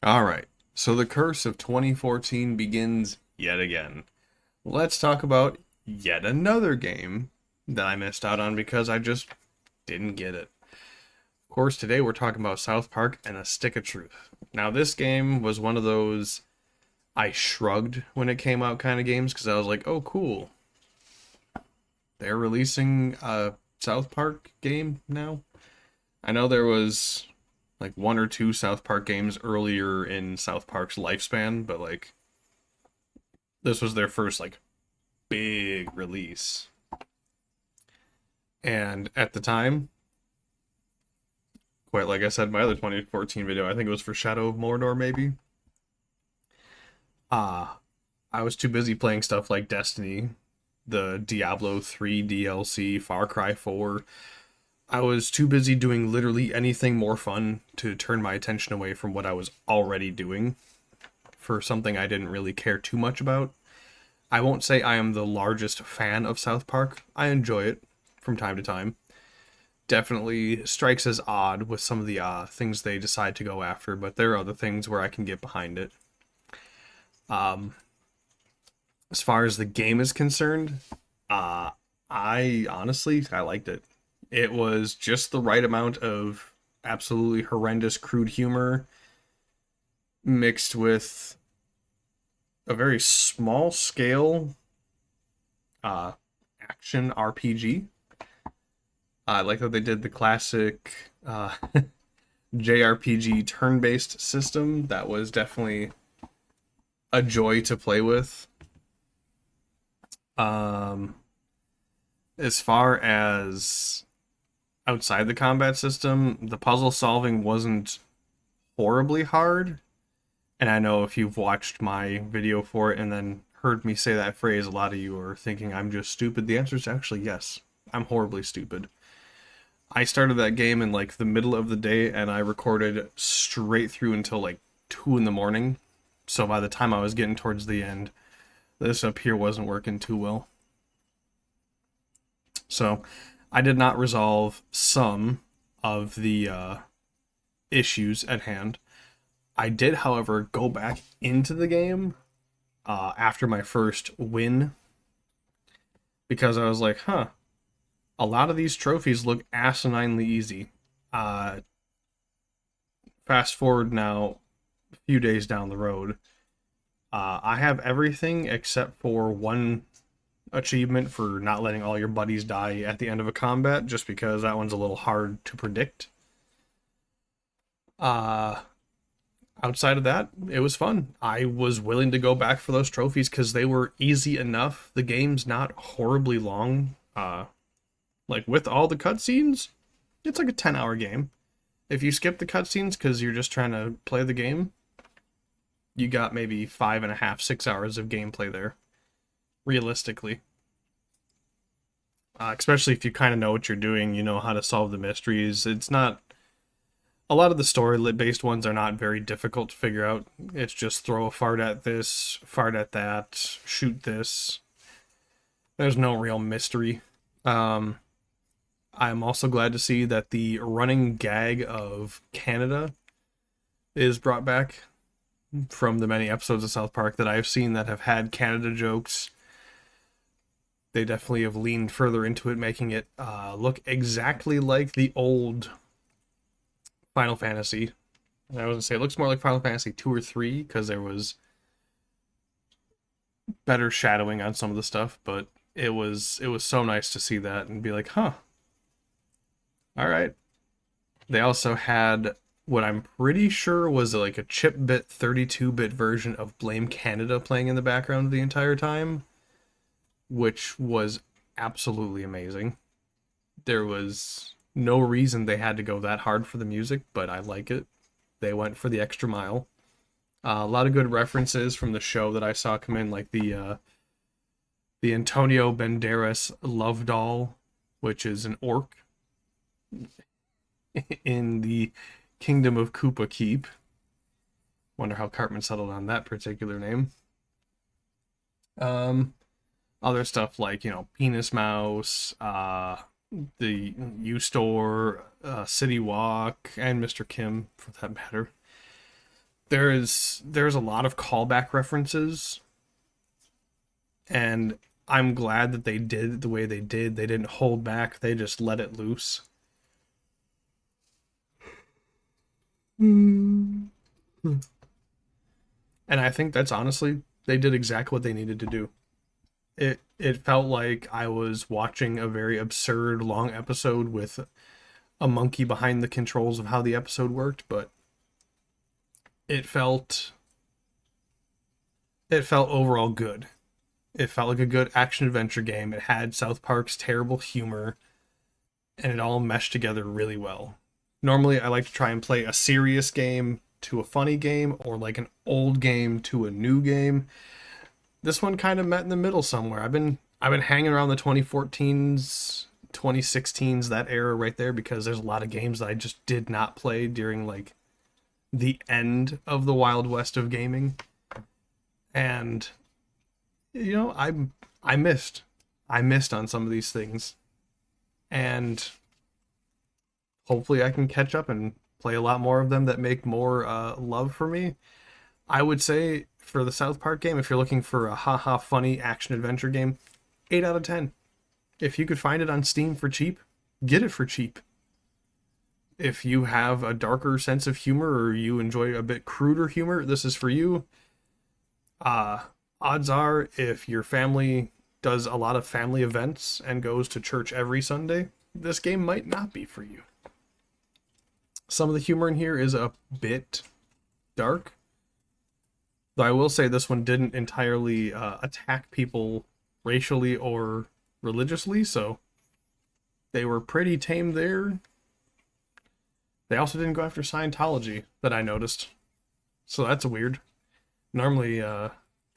All right. So the curse of 2014 begins yet again. Let's talk about yet another game that I missed out on because I just didn't get it. Of course, today we're talking about South Park and A Stick of Truth. Now, this game was one of those I shrugged when it came out kind of games because I was like, oh, cool. They're releasing a South Park game now. I know there was like one or two South Park games earlier in South Park's lifespan, but like this was their first like big release. And at the time, quite like I said in my other 2014 video, I think it was for Shadow of Mordor maybe. Uh I was too busy playing stuff like Destiny, the Diablo 3 DLC, Far Cry 4. I was too busy doing literally anything more fun to turn my attention away from what I was already doing for something I didn't really care too much about. I won't say I am the largest fan of South Park. I enjoy it from time to time. Definitely strikes as odd with some of the things they decide to go after, but there are other things where I can get behind it. Um, as far as the game is concerned, uh, I liked it. It was just the right amount of absolutely horrendous crude humor mixed with a very small scale uh, action RPG. I like that they did the classic JRPG turn-based system. That was definitely a joy to play with. Um, as far as outside the combat system, the puzzle solving wasn't horribly hard. And I know if you've watched my video for it and then heard me say that phrase, a lot of you are thinking I'm just stupid. The answer is actually yes. I'm horribly stupid. I started that game in like the middle of the day and I recorded straight through until like 2 in the morning. So by the time I was getting towards the end, this up here wasn't working too well. So I did not resolve some of the issues at hand. I did, however, go back into the game after my first win because I was like, huh, a lot of these trophies look asininely easy. Uh, Fast forward now, a few days down the road, I have everything except for one achievement for not letting all your buddies die at the end of a combat, just because that one's a little hard to predict. Uh, Outside of that, it was fun. I was willing to go back for those trophies because they were easy enough. The game's not horribly long. Like with all the cutscenes, it's like a 10-hour game. If you skip the cutscenes because you're just trying to play the game, you got maybe 5.5, 6 hours of gameplay there, realistically. Especially if you kind of know what you're doing, you know how to solve the mysteries. It's not. A lot of the story based ones are not very difficult to figure out. It's just throw a fart at this, fart at that, shoot this. There's no real mystery. Um, I'm also glad to see that the running gag of Canada is brought back from the many episodes of South Park that I've seen that have had Canada jokes. They definitely have leaned further into it, making it look exactly like the old Final Fantasy. And I was gonna say it looks more like Final Fantasy 2 or 3 because there was better shadowing on some of the stuff, but it was so nice to see that and be like, huh, all right. They also had what I'm pretty sure was like a chip bit 32-bit version of Blame Canada playing in the background the entire time, which was absolutely amazing. There was no reason they had to go that hard for the music, but I like it. They went for the extra mile. A lot of good references from the show that I saw come in, like the Antonio Banderas love doll, which is an orc in the Kingdom of Koopa Keep. Wonder how Cartman settled on that particular name. Um, Other stuff like Penis Mouse, the U Store, City Walk, and Mr. Kim for that matter. there's a lot of callback references, and I'm glad that they did it the way they did. They didn't hold back. They just let it loose. Mm. And I think that's honestly, they did exactly what they needed to do. It felt like I was watching a very absurd long episode with a monkey behind the controls of how the episode worked, but it felt it felt overall good. It felt like a good action adventure game. It had South Park's terrible humor, and it all meshed together really well. Normally, I like to try and play a serious game to a funny game, or like an old game to a new game. This one kind of met in the middle somewhere. I've been hanging around the 2014s, 2016s, that era right there, because there's a lot of games that I just did not play during like the end of the Wild West of gaming. And you know, I missed. I missed on some of these things. And hopefully I can catch up and play a lot more of them that make more love for me. I would say for the South Park game, if you're looking for a haha funny action adventure game, 8 out of 10. If you could find it on Steam for cheap, get it for cheap. If you have a darker sense of humor or you enjoy a bit cruder humor, this is for you. Uh, Odds are, if your family does a lot of family events and goes to church every Sunday, this game might not be for you. Some of the humor in here is a bit dark, though I will say this one didn't entirely attack people racially or religiously, so they were pretty tame there. They also didn't go after Scientology, that I noticed, so that's weird. Normally,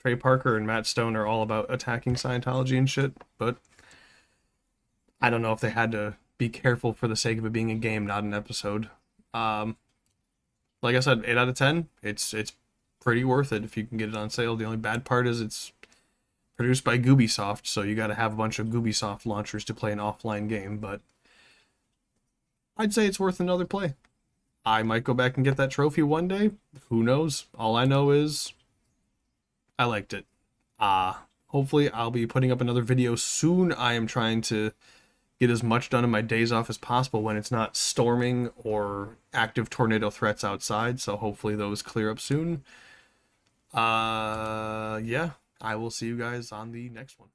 Trey Parker and Matt Stone are all about attacking Scientology and shit, but I don't know if they had to be careful for the sake of it being a game, not an episode. Um, like I said, 8 out of 10. It's pretty worth it if you can get it on sale. The only bad part is it's produced by Ubisoft, so you got to have a bunch of Ubisoft launchers to play an offline game, but I'd say it's worth another play. I might go back and get that trophy one day. Who knows? All I know is I liked it. Hopefully I'll be putting up another video soon. I am trying to get as much done in my days off as possible when it's not storming or active tornado threats outside, so hopefully those clear up soon. Yeah, I will see you guys on the next one.